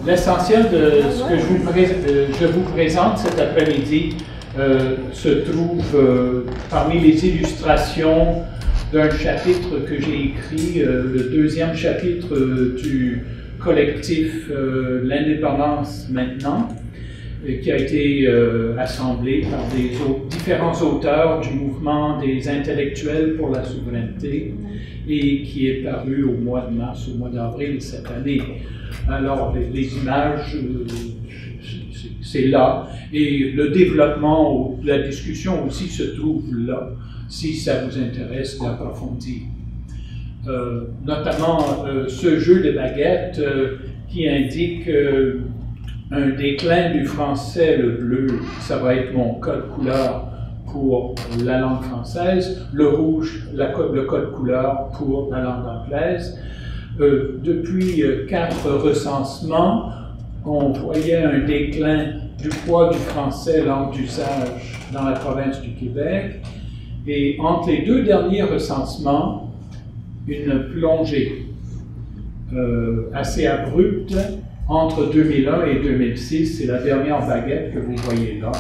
L'essentiel de ce que je vous présente cet après-midi se trouve parmi les illustrations d'un chapitre que j'ai écrit, le deuxième chapitre du collectif L'Indépendance maintenant, qui a été assemblé par différents auteurs du mouvement des intellectuels pour la souveraineté et qui est paru au mois de mars, au mois d'avril cette année. Alors, les images, c'est là, et le développement, la discussion aussi se trouve là, si ça vous intéresse d'approfondir. Notamment ce jeu de baguettes qui indique un déclin du français, le bleu, ça va être mon code couleur pour la langue française, le rouge, le code couleur pour la langue anglaise. Depuis 4 recensements, on voyait un déclin du poids du français langue d'usage dans la province du Québec. Et entre les 2 derniers recensements, une plongée assez abrupte entre 2001 et 2006, c'est la dernière baguette que vous voyez là.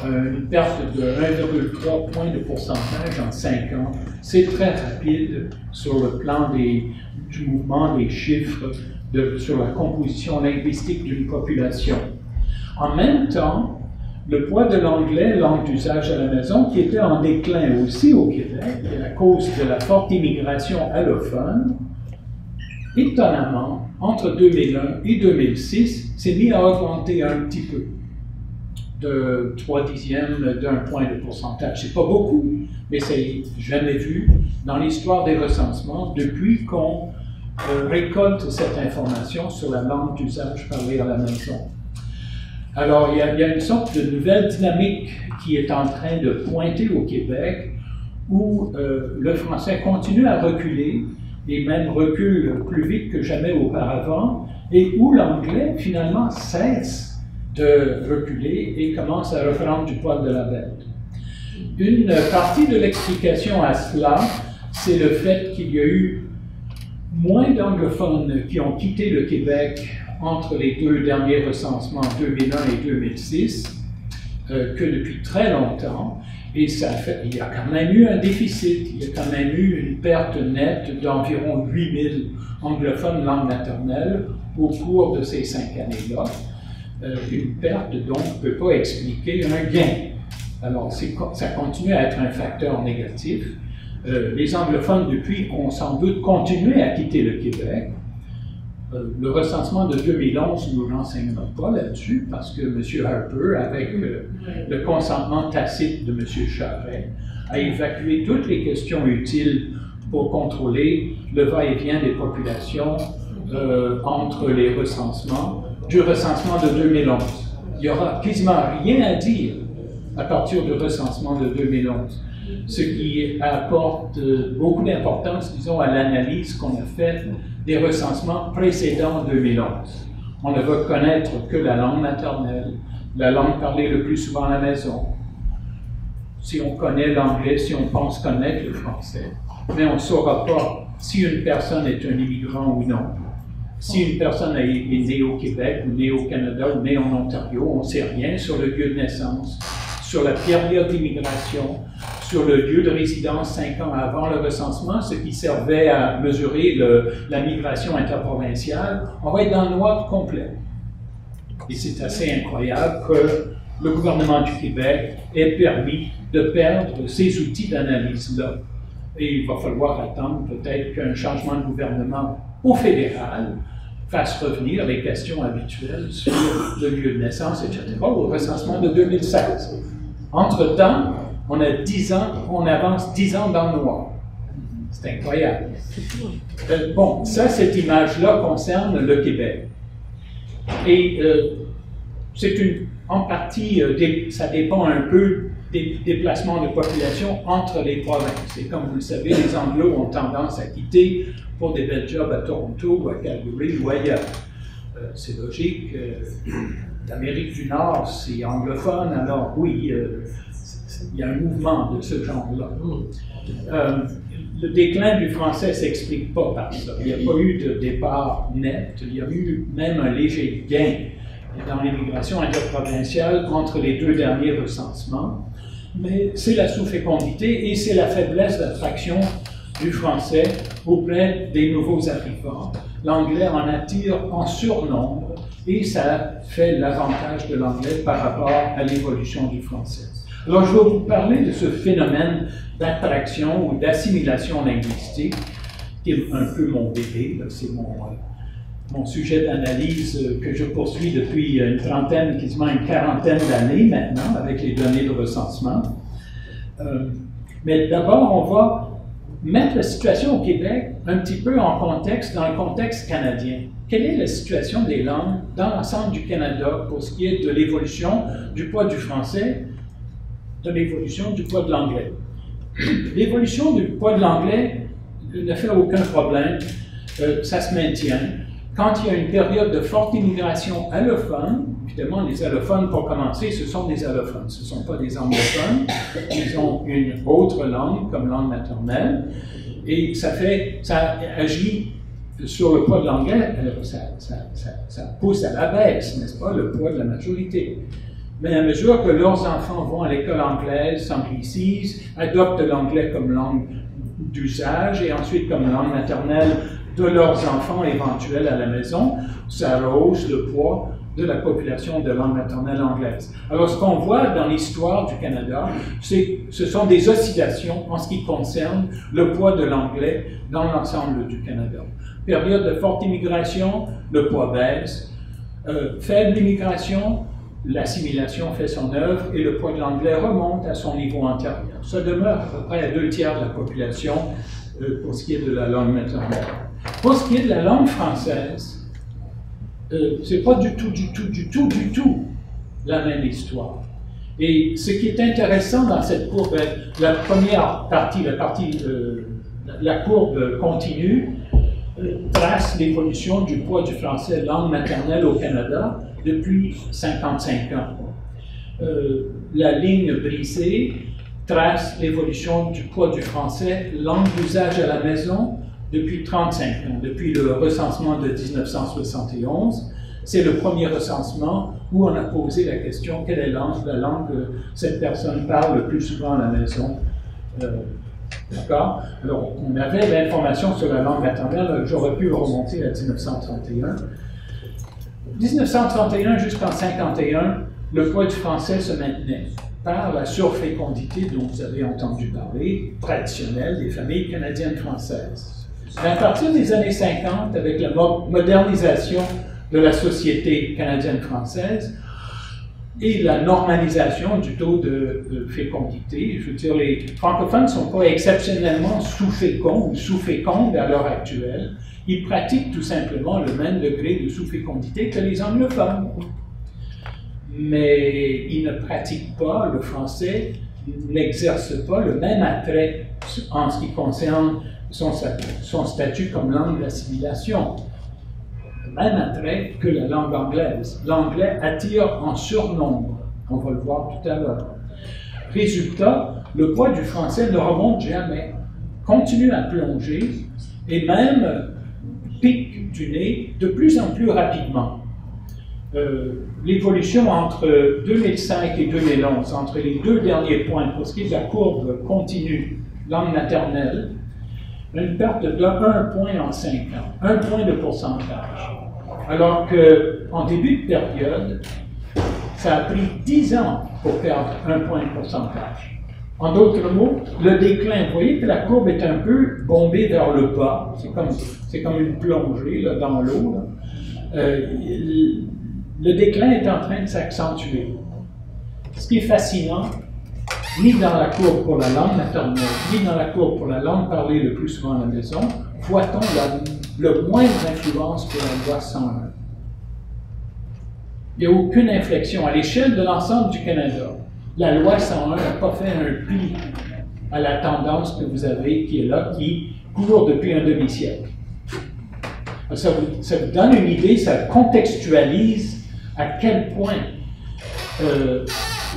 Une perte de 1,3 points de pourcentage en 5 ans. C'est très rapide sur le plan du mouvement des chiffres, sur la composition linguistique d'une population. En même temps, le poids de l'anglais, langue d'usage à la maison, qui était en déclin aussi au Québec à cause de la forte immigration allophone, étonnamment, entre 2001 et 2006, s'est mis à augmenter un petit peu, de 3/10 d'un point de pourcentage. C'est pas beaucoup, mais c'est jamais vu dans l'histoire des recensements depuis qu'on récolte cette information sur la langue d'usage parlée à la maison. Alors, il y a une sorte de nouvelle dynamique qui est en train de pointer au Québec, où le français continue à reculer, et même recule plus vite que jamais auparavant, et où l'anglais, finalement, cesse de reculer et commence à reprendre du poil de la bête. Une partie de l'explication à cela, c'est le fait qu'il y a eu moins d'anglophones qui ont quitté le Québec entre les 2 derniers recensements, 2001 et 2006, que depuis très longtemps. Et ça fait, il y a quand même eu un déficit, il y a quand même eu une perte nette d'environ 8000 anglophones langue maternelle au cours de ces 5 années-là. Une perte, donc, ne peut pas expliquer un gain. Alors, ça continue à être un facteur négatif. Les anglophones, depuis, ont sans doute continué à quitter le Québec. Le recensement de 2011 ne nous renseignera pas là-dessus, parce que M. Harper, avec le consentement tacite de M. Charest, a évacué toutes les questions utiles pour contrôler le va-et-vient des populations entre les recensements, du recensement de 2011. Il n'y aura quasiment rien à dire à partir du recensement de 2011, ce qui apporte beaucoup d'importance, disons, à l'analyse qu'on a faite des recensements précédents 2011. On ne va connaître que la langue maternelle, la langue parlée le plus souvent à la maison. Si on connaît l'anglais, si on pense connaître le français, mais on ne saura pas si une personne est un immigrant ou non. Si une personne est née au Québec, ou née au Canada, ou née en Ontario, on ne sait rien sur le lieu de naissance, sur la période d'immigration, sur le lieu de résidence 5 ans avant le recensement, ce qui servait à mesurer la migration interprovinciale. On va être dans le noir complet. Et c'est assez incroyable que le gouvernement du Québec ait permis de perdre ces outils d'analyse-là. Et il va falloir attendre peut-être qu'un changement de gouvernement au fédéral fasse revenir les questions habituelles sur le lieu de naissance, etc., au recensement de 2016. Entre-temps, on a 10 ans, on avance 10 ans dans le noir. C'est incroyable. Bon, ça, cette image-là concerne le Québec. Et c'est en partie, ça dépend un peu des déplacements de population entre les provinces. Et comme vous le savez, les Anglos ont tendance à quitter pour des belles jobs à Toronto ou à Calgary ou ailleurs. C'est logique. L'Amérique du Nord, c'est anglophone, alors oui, il y a un mouvement de ce genre-là. le déclin du français ne s'explique pas par ça. Il n'y a pas eu de départ net, il y a eu même un léger gain dans l'immigration interprovinciale entre les deux derniers recensements, mais c'est la sous-fécondité et c'est la faiblesse d'attraction du français auprès des nouveaux arrivants. L'anglais en attire en surnombre et ça fait l'avantage de l'anglais par rapport à l'évolution du français. Alors, je vais vous parler de ce phénomène d'attraction ou d'assimilation linguistique, qui est un peu mon bébé, c'est mon sujet d'analyse que je poursuis depuis une trentaine, quasiment une quarantaine d'années maintenant, avec les données de recensement. Mais d'abord, on va mettre la situation au Québec un petit peu en contexte, dans le contexte canadien. Quelle est la situation des langues dans l'ensemble du Canada pour ce qui est de l'évolution du poids du français, de l'évolution du poids de l'anglais? L'évolution du poids de l'anglais ne fait aucun problème, ça se maintient. Quand il y a une période de forte immigration allophone, évidemment, les allophones, pour commencer, ce sont des allophones, ce ne sont pas des anglophones, ils ont une autre langue comme langue maternelle, et ça agit sur le poids de l'anglais, ça pousse à la baisse, n'est-ce pas, le poids de la majorité. Mais à mesure que leurs enfants vont à l'école anglaise, s'anglicisent, adoptent l'anglais comme langue d'usage et ensuite comme langue maternelle de leurs enfants éventuels à la maison, ça rehausse le poids de la population de langue maternelle anglaise. Alors, ce qu'on voit dans l'histoire du Canada, ce sont des oscillations en ce qui concerne le poids de l'anglais dans l'ensemble du Canada. Période de forte immigration, le poids baisse. Faible immigration, l'assimilation fait son œuvre et le poids de l'anglais remonte à son niveau antérieur. Ça demeure à peu près à 2 tiers de la population pour ce qui est de la langue maternelle. Pour ce qui est de la langue française, c'est pas du tout la même histoire. Et ce qui est intéressant dans cette courbe, la première partie, la courbe continue, trace l'évolution du poids du français langue maternelle au Canada depuis 55 ans. La ligne brisée trace l'évolution du poids du français langue d'usage à la maison depuis 35 ans, depuis le recensement de 1971. C'est le premier recensement où on a posé la question quelle est la langue que cette personne parle le plus souvent à la maison. D'accord? Alors, on avait l'information sur la langue maternelle, j'aurais pu remonter à 1931. 1931 jusqu'en 1951, le poids du français se maintenait par la surfécondité dont vous avez entendu parler, traditionnelle des familles canadiennes françaises. Mais à partir des années 50, avec la modernisation de la société canadienne-française et la normalisation du taux de fécondité, je veux dire, les francophones ne sont pas exceptionnellement sous-féconds ou sous-fécondes à l'heure actuelle. Ils pratiquent tout simplement le même degré de sous-fécondité que les anglophones. Mais ils ne pratiquent pas le français, n'exercent pas le même attrait en ce qui concerne son statut comme langue d'assimilation. Le même attrait que la langue anglaise. L'anglais attire en surnombre, on va le voir tout à l'heure. Résultat, le poids du français ne remonte jamais, continue à plonger et même pique du nez de plus en plus rapidement. L'évolution entre 2005 et 2011, entre les deux derniers points, pour ce qui est de la courbe continue, langue maternelle, une perte de 1 point en 5 ans, 1 point de pourcentage. Alors qu'en début de période, ça a pris 10 ans pour perdre 1 point de pourcentage. En d'autres mots, le déclin, vous voyez que la courbe est un peu bombée vers le bas, c'est comme une plongée là, dans l'eau. Le déclin est en train de s'accentuer. Ce qui est fascinant, ni dans la courbe pour la langue maternelle, ni dans la courbe pour la langue parlée le plus souvent à la maison, voit-on le moindre influence pour la loi 101. Il n'y a aucune inflexion. À l'échelle de l'ensemble du Canada, la loi 101 n'a pas fait un pli à la tendance que vous avez, qui est là, qui court depuis un demi-siècle. Ça vous donne une idée, ça contextualise à quel point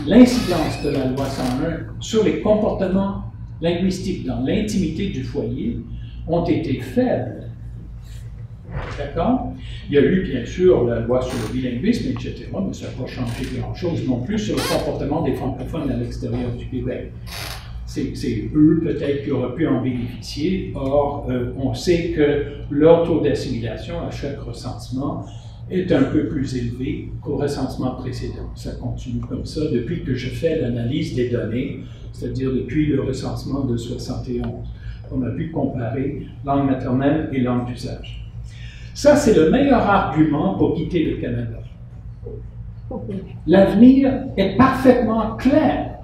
l'incidence de la loi 101 sur les comportements linguistiques dans l'intimité du foyer ont été faibles. D'accord? Il y a eu, bien sûr, la loi sur le bilinguisme, etc., mais ça n'a pas changé grand-chose non plus sur le comportement des francophones à l'extérieur du Québec. C'est eux, peut-être, qui auraient pu en bénéficier. Or, on sait que leur taux d'assimilation à chaque recensement est un peu plus élevé qu'au recensement précédent. Ça continue comme ça depuis que je fais l'analyse des données, c'est-à-dire depuis le recensement de 71. On a pu comparer langue maternelle et langue d'usage. Ça, c'est le meilleur argument pour quitter le Canada. L'avenir est parfaitement clair.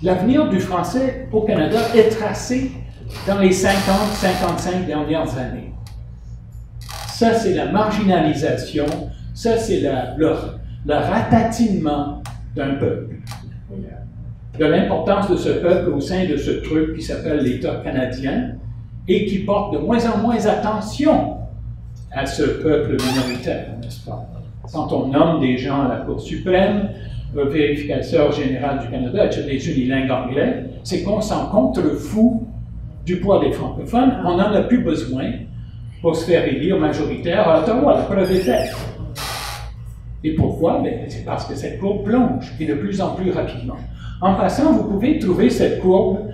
L'avenir du français au Canada est tracé dans les 50-55 dernières années. Ça, c'est la marginalisation, ça, c'est le ratatinement d'un peuple, de l'importance de ce peuple au sein de ce truc qui s'appelle l'État canadien et qui porte de moins en moins attention à ce peuple minoritaire, n'est-ce pas? Quand on nomme des gens à la Cour suprême, le vérificateur général du Canada est unilingue anglais, c'est qu'on s'en contre-fout du poids des francophones, on n'en a plus besoin pour se faire élire majoritaire à Ottawa, la preuve est faite. Et pourquoi? C'est parce que cette courbe plonge, et de plus en plus rapidement. En passant, vous pouvez trouver cette courbe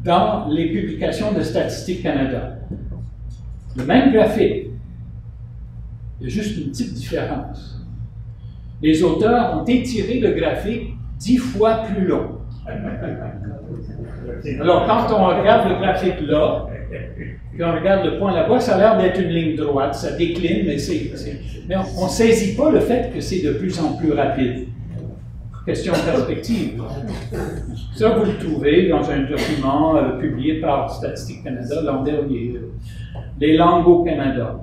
dans les publications de Statistique Canada. Le même graphique. Il y a juste une petite différence. Les auteurs ont étiré le graphique 10 fois plus long. Alors, quand on regarde le graphique là, puis on regarde le point là-bas, ça a l'air d'être une ligne droite, ça décline, mais on ne saisit pas le fait que c'est de plus en plus rapide. Question de perspective. Ça, vous le trouvez dans un document publié par Statistique Canada l'an dernier, les langues au Canada.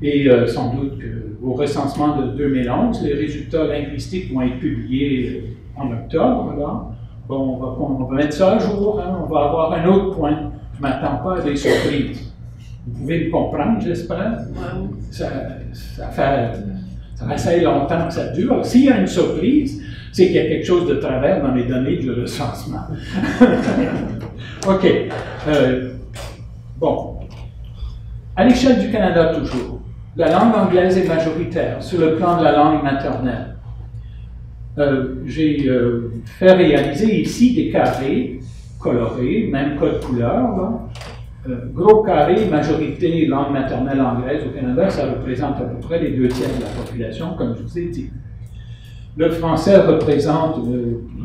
Et sans doute qu'au recensement de 2011, les résultats linguistiques vont être publiés en octobre. Là. Bon, on va mettre ça à jour, hein, on va avoir un autre point. Je ne m'attends pas à des surprises. Vous pouvez me comprendre, j'espère? Ça fait assez longtemps que ça dure. S'il y a une surprise, c'est qu'il y a quelque chose de travers dans les données du recensement. OK. Bon. À l'échelle du Canada, toujours, la langue anglaise est majoritaire sur le plan de la langue maternelle. J'ai fait réaliser ici des carrés colorés, même code couleur. Gros carré, majorité langue maternelle anglaise au Canada, ça représente à peu près les 2 tiers de la population, comme je vous ai dit. Le français représente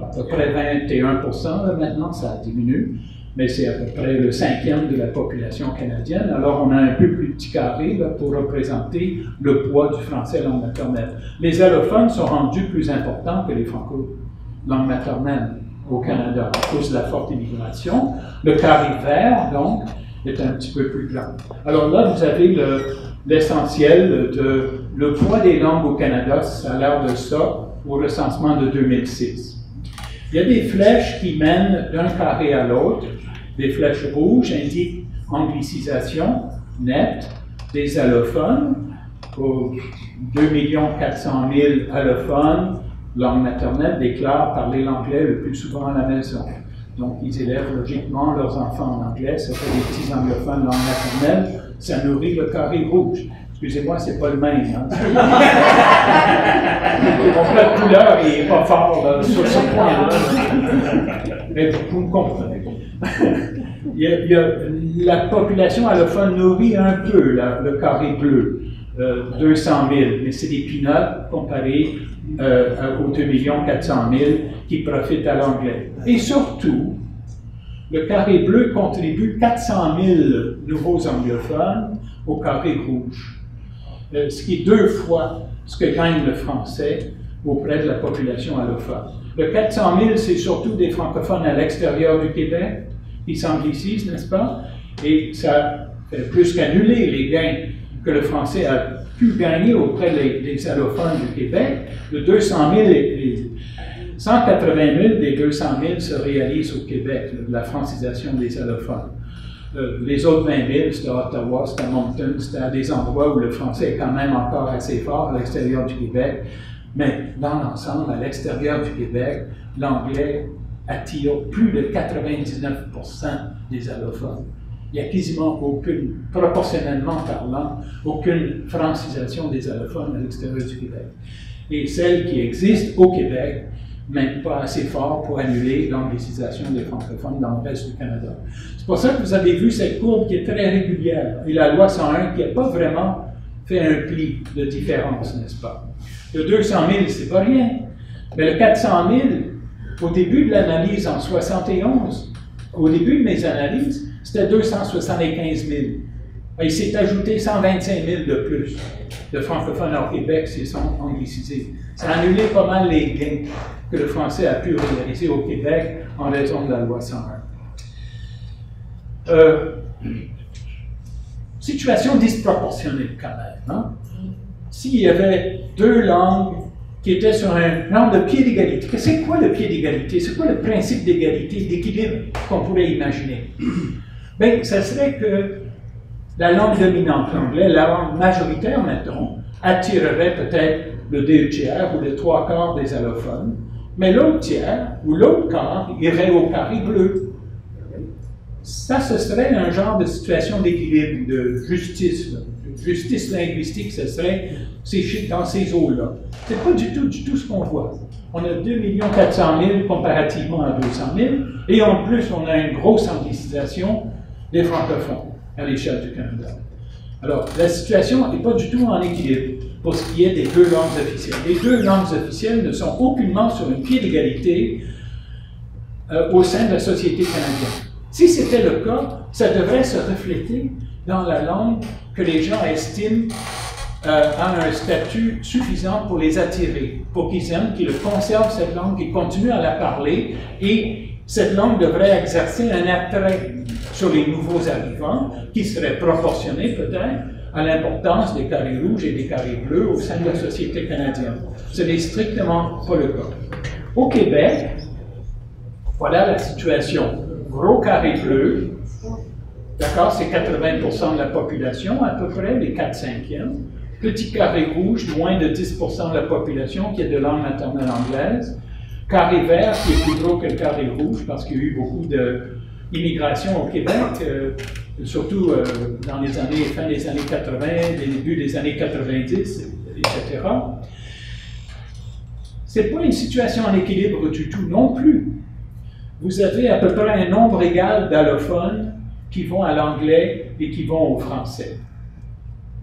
à peu près 21%, là, maintenant ça diminue, mais c'est à peu près le 5e de la population canadienne. Alors on a un peu plus petit carré là, pour représenter le poids du français langue maternelle. Les allophones sont rendus plus importants que les franco-langues maternelles au Canada à cause de la forte immigration. Le carré vert, donc, est un petit peu plus grand. Alors là, vous avez l'essentiel de le poids des langues au Canada, ça a l'air de ça, au recensement de 2006. Il y a des flèches qui mènent d'un carré à l'autre. Les flèches rouges indiquent anglicisation nette des allophones. Pour 2 400 000 allophones, langue maternelle, déclarent parler l'anglais le plus souvent à la maison. Donc, ils élèvent logiquement leurs enfants en anglais. Ça fait des petits anglophones langue maternelle. Ça nourrit le carré rouge. Excusez-moi, c'est pas le même. Hein? Mon plat de couleur, il n'est pas fort là, sur ce point-là. Mais vous me comprenez. La population allophone nourrit un peu le carré bleu, 200 000, mais c'est des peanuts comparés aux 2 400 000 qui profitent à l'anglais. Et surtout, le carré bleu contribue 400 000 nouveaux anglophones au carré rouge. Ce qui est 2 fois ce que gagne le français auprès de la population allophone. Le 400 000, c'est surtout des francophones à l'extérieur du Québec qui s'anglicisent, n'est-ce pas? Et ça fait plus qu'annuler les gains que le français a pu gagner auprès des allophones du Québec. Le 200 000, 180 000 des 200 000 se réalisent au Québec, la francisation des allophones. Les autres 20 000, c'est à Ottawa, c'est à Moncton, c'est à des endroits où le français est quand même encore assez fort à l'extérieur du Québec. Mais dans l'ensemble, à l'extérieur du Québec, l'anglais attire plus de 99% des allophones. Il n'y a quasiment aucune, proportionnellement parlant, aucune francisation des allophones à l'extérieur du Québec. Et celle qui existe au Québec, même pas assez fort pour annuler l'anglicisation des francophones dans le reste du Canada. C'est pour ça que vous avez vu cette courbe qui est très régulière. Et la loi 101 qui n'a pas vraiment fait un pli de différence, n'est-ce pas? Le 200 000, c'est pas rien. Mais le 400 000, au début de l'analyse en 71, au début de mes analyses, c'était 275 000. Il s'est ajouté 125 000 de plus de francophones hors Québec s'ils sont anglicisés. Ça a annulé pas mal les gains que le français a pu réaliser au Québec en raison de la loi 101. Situation disproportionnée quand même. Hein? S'il y avait deux langues qui étaient sur un plan de pied d'égalité, c'est quoi le pied d'égalité? C'est quoi le principe d'égalité, d'équilibre qu'on pourrait imaginer? Bien, ça serait que la langue dominante, l'anglais, la langue majoritaire, mettons, attirerait peut-être le 2 tiers ou les 3 quarts des allophones, mais l'autre tiers ou l'autre quart irait au carré bleu. Ça, ce serait un genre de situation d'équilibre, de justice. Justice linguistique, ce serait dans ces eaux-là. C'est pas du tout ce qu'on voit. On a 2 400 000 comparativement à 200 000, et en plus, on a une grosse anglicisation des francophones à l'échelle du Canada. Alors, la situation n'est pas du tout en équilibre pour ce qui est des deux langues officielles. Les deux langues officielles ne sont aucunement sur un pied d'égalité au sein de la société canadienne. Si c'était le cas, ça devrait se refléter dans la langue que les gens estiment a un statut suffisant pour les attirer, pour qu'ils aiment, qu'ils conservent cette langue, qu'ils continuent à la parler, et cette langue devrait exercer un attrait sur les nouveaux arrivants, qui serait proportionné peut-être à l'importance des carrés rouges et des carrés bleus au sein de la société canadienne. Ce n'est strictement pas le cas. Au Québec, voilà la situation. Gros carré bleu, d'accord, c'est 80% de la population, à peu près, les 4/5e. Petit carré rouge, moins de 10% de la population qui est de langue maternelle anglaise. Carré vert, qui est plus gros que le carré rouge, parce qu'il y a eu beaucoup d'immigration au Québec, surtout dans les années, fin des années 80, début des années 90, etc. C'est pas une situation en équilibre du tout non plus. Vous avez à peu près un nombre égal d'allophones qui vont à l'anglais et qui vont au français.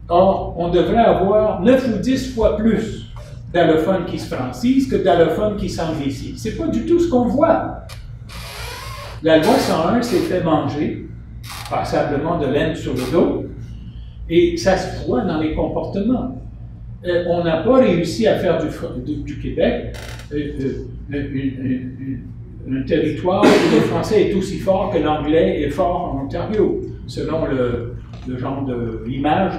Or, on devrait avoir 9 ou 10 fois plus d'allophones qui se francisent que d'allophones qui s'anglicisent. C'est pas du tout ce qu'on voit. La loi 101 s'est fait manger, passablement de laine sur le dos, et ça se voit dans les comportements. On n'a pas réussi à faire du Québec un territoire où le français est aussi fort que l'anglais est fort en Ontario, selon le genre d'image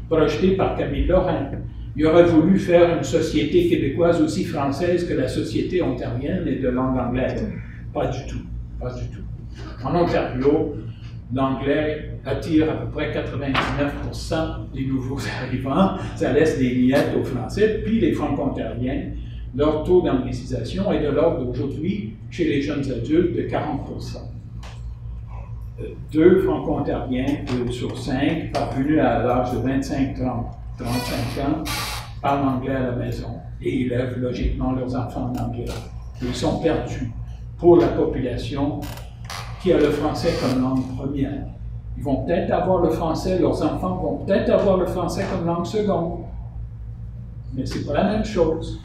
projetée par Camille Lorrain. Il aurait voulu faire une société québécoise aussi française que la société ontarienne et de langue anglaise. Pas du tout. Pas du tout. En Ontario, l'anglais attire à peu près 99% des nouveaux arrivants. Ça laisse des miettes aux Français. Puis les Franco-ontariens, leur taux d'anglicisation est de l'ordre aujourd'hui, chez les jeunes adultes, de 40%. 2 Franco-ontariens sur 5 parvenus à l'âge de 25-35 ans parlent anglais à la maison et élèvent logiquement leurs enfants en anglais. Ils sont perdus pour la population qui a le français comme langue première. Ils vont peut-être avoir le français, leurs enfants vont peut-être avoir le français comme langue seconde, mais ce n'est pas la même chose.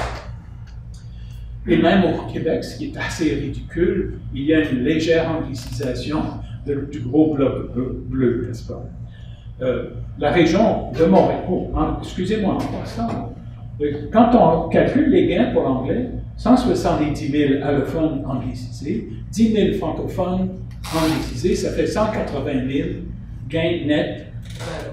Et même au Québec, ce qui est assez ridicule, il y a une légère anglicisation du gros bloc bleu, n'est-ce pas? La région de Montréal, excusez-moi en passant, quand on calcule les gains pour l'anglais, 170 000 allophones anglicisés, 10 000 francophones anglicisés, ça fait 180 000 gains nets,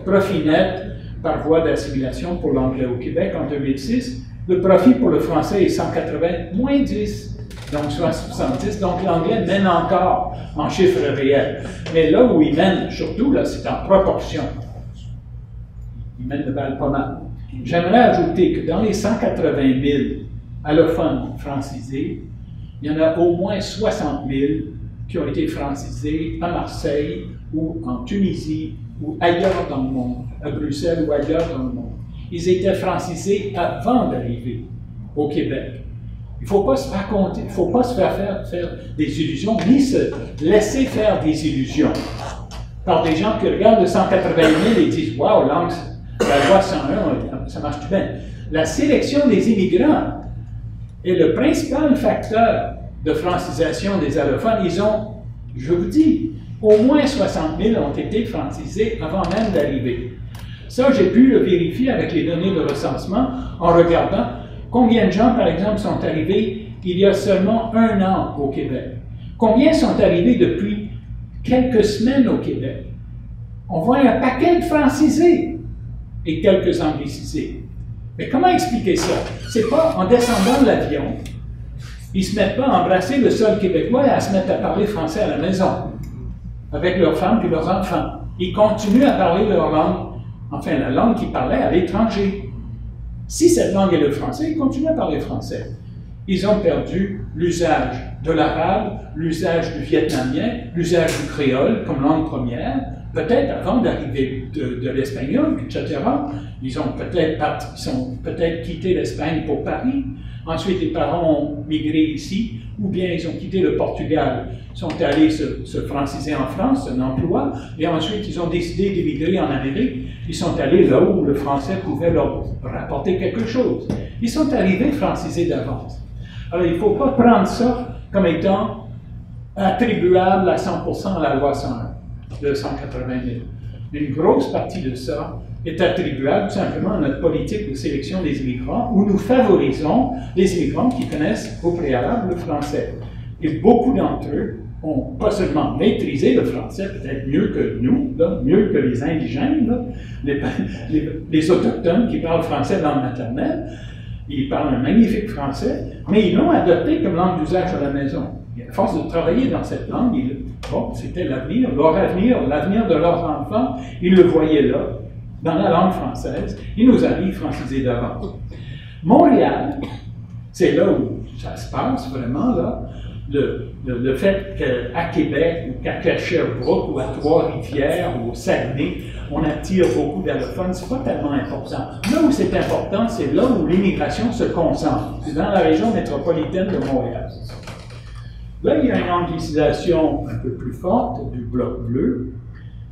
profit net par voie d'assimilation pour l'anglais au Québec en 2006. Le profit pour le français est 180, moins 10. Donc 70, donc l'anglais mène encore en chiffres réels. Mais là où il mène, surtout, là, c'est en proportion. Il mène de balle pas mal. J'aimerais ajouter que dans les 180 000 allophones francisés, il y en a au moins 60 000 qui ont été francisés à Marseille ou en Tunisie ou ailleurs dans le monde, à Bruxelles ou ailleurs dans le monde. Ils étaient francisés avant d'arriver au Québec. Il ne faut pas se raconter, il ne faut pas se faire des illusions, ni se laisser faire des illusions par des gens qui regardent le 180 000 et disent « Wow, la loi 101, ça marche bien ». La sélection des immigrants est le principal facteur de francisation des allophones. Ils ont, je vous dis, au moins 60 000 ont été francisés avant même d'arriver. Ça, j'ai pu le vérifier avec les données de recensement en regardant combien de gens, par exemple, sont arrivés il y a seulement 1 an au Québec. Combien sont arrivés depuis quelques semaines au Québec? On voit un paquet de francisés et quelques anglicisés. Mais comment expliquer ça? C'est pas en descendant de l'avion, ils ne se mettent pas à embrasser le sol québécois et à se mettre à parler français à la maison, avec leurs femmes et leurs enfants. Ils continuent à parler leur langue, enfin la langue qu'ils parlaient à l'étranger. Si cette langue est le français, ils continuent à parler français. Ils ont perdu l'usage de l'arabe, l'usage du vietnamien, l'usage du créole comme langue première, peut-être avant d'arriver de l'espagnol, etc. Ils ont peut-être quitté l'Espagne pour Paris. Ensuite, les parents ont migré ici, ou bien ils ont quitté le Portugal, sont allés se franciser en France, un emploi, et ensuite ils ont décidé d'émigrer en Amérique. Ils sont allés là où le français pouvait leur rapporter quelque chose. Ils sont arrivés francisés d'avance. Alors, il ne faut pas prendre ça comme étant attribuable à 100% à la loi 101 de 180 000. Une grosse partie de ça est attribuable tout simplement à notre politique de sélection des immigrants, où nous favorisons les immigrants qui connaissent au préalable le français. Et beaucoup d'entre eux ont pas seulement maîtrisé le français, peut-être mieux que nous, là, mieux que les indigènes, là, les autochtones qui parlent français langue maternelle. Ils parlent un magnifique français, mais ils l'ont adopté comme langue d'usage à la maison. Et à force de travailler dans cette langue, c'était l'avenir, leur avenir, l'avenir de leurs enfants, ils le voyaient là, dans la langue française. Ils nous arrivent francisés d'avance. Montréal, c'est là où ça se passe vraiment, là. Le fait qu'à Québec, ou qu'à Sherbrooke, ou à Trois-Rivières, ou au Saguenay, on attire beaucoup d'allophones, c'est pas tellement important. Là où c'est important, c'est là où l'immigration se concentre. C'est dans la région métropolitaine de Montréal. Là, il y a une anglicisation un peu plus forte du Bloc bleu,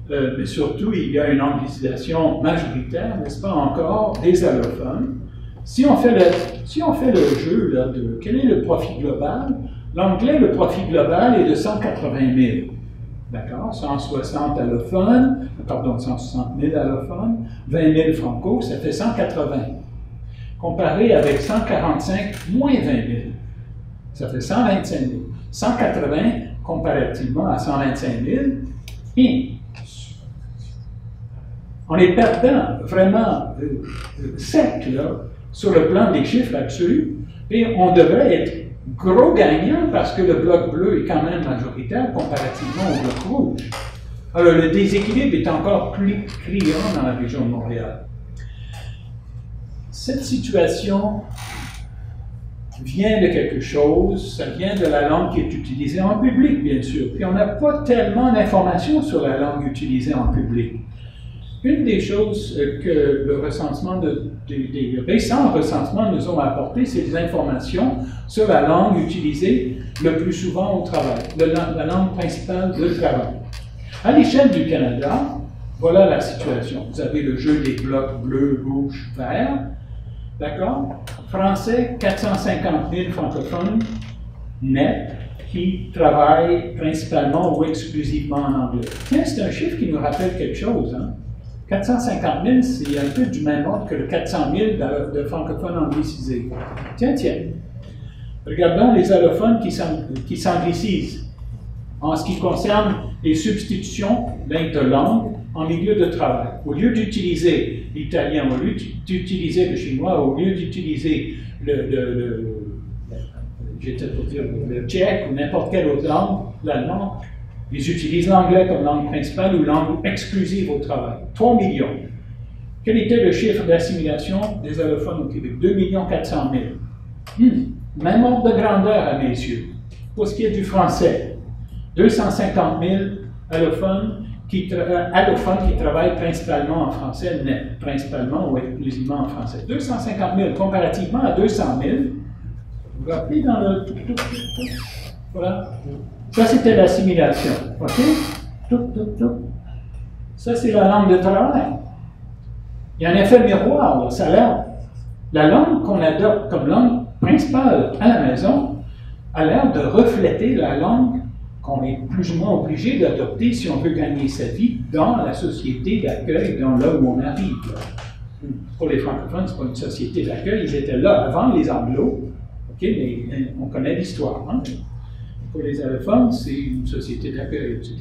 mais surtout, il y a une anglicisation majoritaire, n'est-ce pas encore, des allophones. Si on fait le jeu là, de quel est le profit global, l'anglais, le profit global est de 180 000. D'accord? 160 allophones, pardon, 160 000 allophones, 20 000 franco, ça fait 180. Comparé avec 145 moins 20 000, ça fait 125 000. 180 comparativement à 125 000, et on est perdant vraiment sec là, sur le plan des chiffres absolus, et on devrait être gros gagnant parce que le Bloc bleu est quand même majoritaire comparativement au Bloc rouge. Alors le déséquilibre est encore plus criant dans la région de Montréal. Cette situation vient de quelque chose, ça vient de la langue qui est utilisée en public, bien sûr. Puis on n'a pas tellement d'informations sur la langue utilisée en public. Une des choses que le recensement des récents recensements nous ont apporté, c'est des informations sur la langue utilisée le plus souvent au travail, la langue principale de travail. À l'échelle du Canada, voilà la situation. Vous avez le jeu des blocs bleu, rouge, vert. D'accord? Français, 450 000 francophones nets qui travaillent principalement ou exclusivement en anglais. Tiens, c'est un chiffre qui nous rappelle quelque chose. Hein? 450 000, c'est un peu du même ordre que le 400 000 de francophones anglicisés. Tiens. Regardons les allophones qui s'anglicisent. En ce qui concerne les substitutions de langue en milieu de travail. Au lieu d'utiliser l'italien, au lieu d'utiliser le chinois, au lieu d'utiliser le tchèque ou n'importe quelle autre langue, l'allemand, ils utilisent l'anglais comme langue principale ou langue exclusive au travail. 3 millions. Quel était le chiffre d'assimilation des allophones au Québec? 2 400 000. Même ordre de grandeur à mes yeux. pour ce qui est du français, 250 000 allophones qui travaillent principalement en français, principalement ou exclusivement en français. 250 000 comparativement à 200 000. Vous vous rappelez dans le... Voilà. Ça, c'était l'assimilation. OK? Ça, c'est la langue de travail. Il y a un effet miroir, là. Ça a l'air... La langue qu'on adopte comme langue principale à la maison a l'air de refléter la langue qu'on est plus ou moins obligé d'adopter si on veut gagner sa vie dans la société d'accueil, dans là où on arrive. Pour les francophones, ce n'est pas une société d'accueil, ils étaient là avant les anglos, okay, mais on connaît l'histoire. Hein? Pour les allophones, c'est une société d'accueil, etc.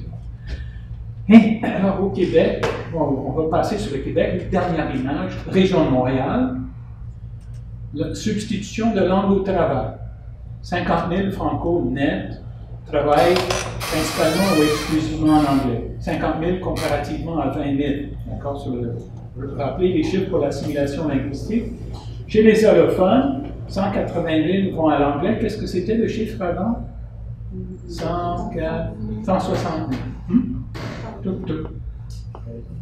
Et alors au Québec, on va passer sur le Québec, dernière image, région de Montréal, la substitution de langue au travail. 50 000 franco nets travaillent principalement ou exclusivement en anglais. 50 000 comparativement à 20 000. D'accord? Je vais rappeler les chiffres pour l'assimilation linguistique. Chez les allophones, 180 000 vont à l'anglais. Qu'est-ce que c'était le chiffre avant? 160 000.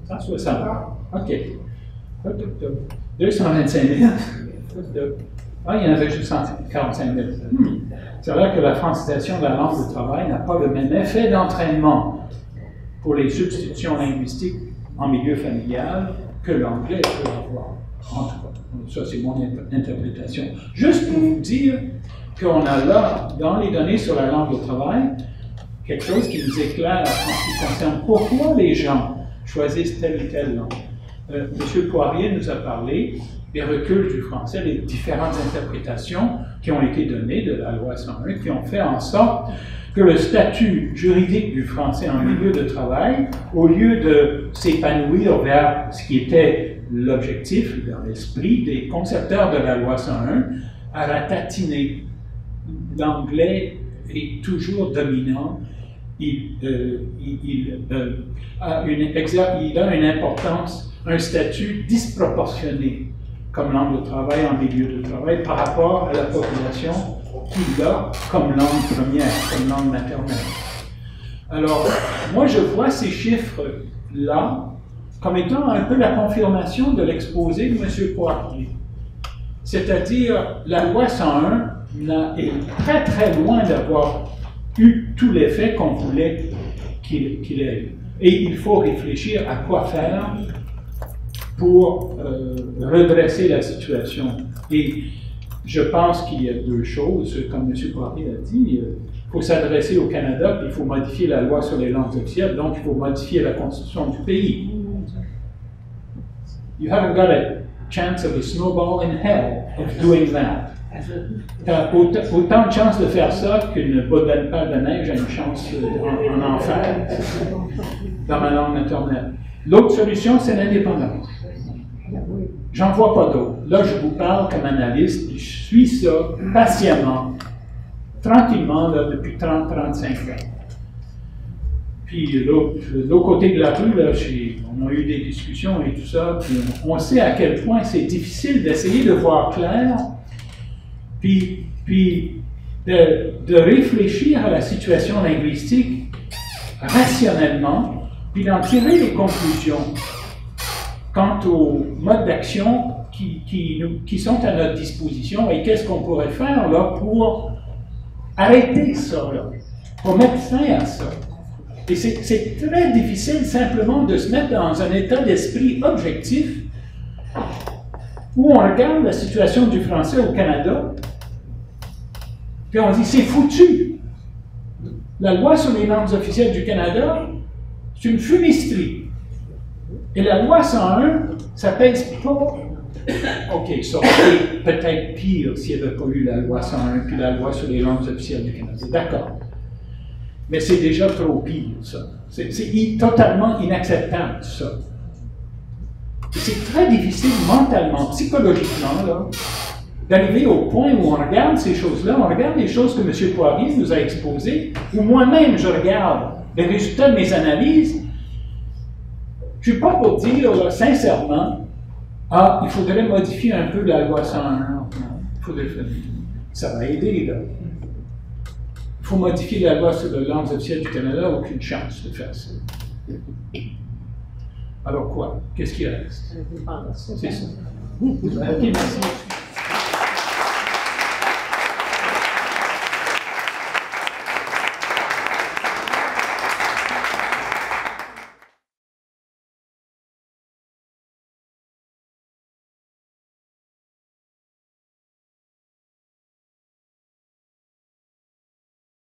160. OK. 225 000. Ah, il y en avait juste 145 000. C'est vrai que la francisation de la langue de travail n'a pas le même effet d'entraînement pour les substitutions linguistiques en milieu familial que l'anglais peut avoir. En tout cas, ça c'est mon interprétation. Juste pour vous dire qu'on a là, dans les données sur la langue de travail, quelque chose qui nous éclaire en ce qui concerne pourquoi les gens choisissent telle ou telle langue. M. Poirier nous a parlé des reculs du français, les différentes interprétations qui ont été données de la loi 101, qui ont fait en sorte que le statut juridique du français en milieu de travail, au lieu de s'épanouir vers ce qui était l'objectif, vers l'esprit des concepteurs de la loi 101, a ratatiné. L'anglais est toujours dominant. Il a une importance, un statut disproportionné comme langue de travail en milieu de travail par rapport à la population qu'il a comme langue première, comme langue maternelle. Alors, moi je vois ces chiffres-là comme étant un peu la confirmation de l'exposé de M. Poirier. C'est-à-dire, la loi 101 est très très loin d'avoir eu tout l'effet qu'on voulait qu'il ait. Et il faut réfléchir à quoi faire pour redresser la situation. Et je pense qu'il y a deux choses, comme M. Poirier a dit, il faut s'adresser au Canada, puis il faut modifier la loi sur les langues officielles, donc il faut modifier la constitution du pays. You haven't got a chance of a snowball in hell of doing that. Tu as autant de chances de faire ça qu'une bonne palle de neige a une chance en enfer, dans ma langue maternelle. L'autre solution, c'est l'indépendance. J'en vois pas d'autre. Là, je vous parle comme analyste, je suis ça patiemment, tranquillement, là, depuis 30-35 ans. Puis l'autre côté de la rue, là, on a eu des discussions et tout ça, puis on sait à quel point c'est difficile d'essayer de voir clair, puis de réfléchir à la situation linguistique rationnellement, puis d'en tirer les conclusions quant aux modes d'action qui sont à notre disposition et qu'est-ce qu'on pourrait faire là pour arrêter ça, là, pour mettre fin à ça. Et c'est très difficile simplement de se mettre dans un état d'esprit objectif où on regarde la situation du français au Canada, puis on dit c'est foutu. La loi sur les langues officielles du Canada, c'est une fumisterie. Et la loi 101, ça pèse pas. OK, ça aurait été peut-être pire s'il n'y avait pas eu la loi 101 puis la loi sur les langues officielles du Canada. D'accord. Mais c'est déjà trop pire, ça. C'est totalement inacceptable, ça. C'est très difficile mentalement, psychologiquement, là, d'arriver au point où on regarde ces choses-là, on regarde les choses que M. Poirier nous a exposées, où moi-même je regarde les résultats de mes analyses. Je ne suis pas pour dire, là, sincèrement, ah, il faudrait modifier un peu la loi 101. Il faudrait faire. Ça va aider, là. Il faut modifier la loi sur les langues officielles du Canada, aucune chance de faire ça. Alors quoi? Qu'est-ce qui reste? C'est ça. Ok, merci.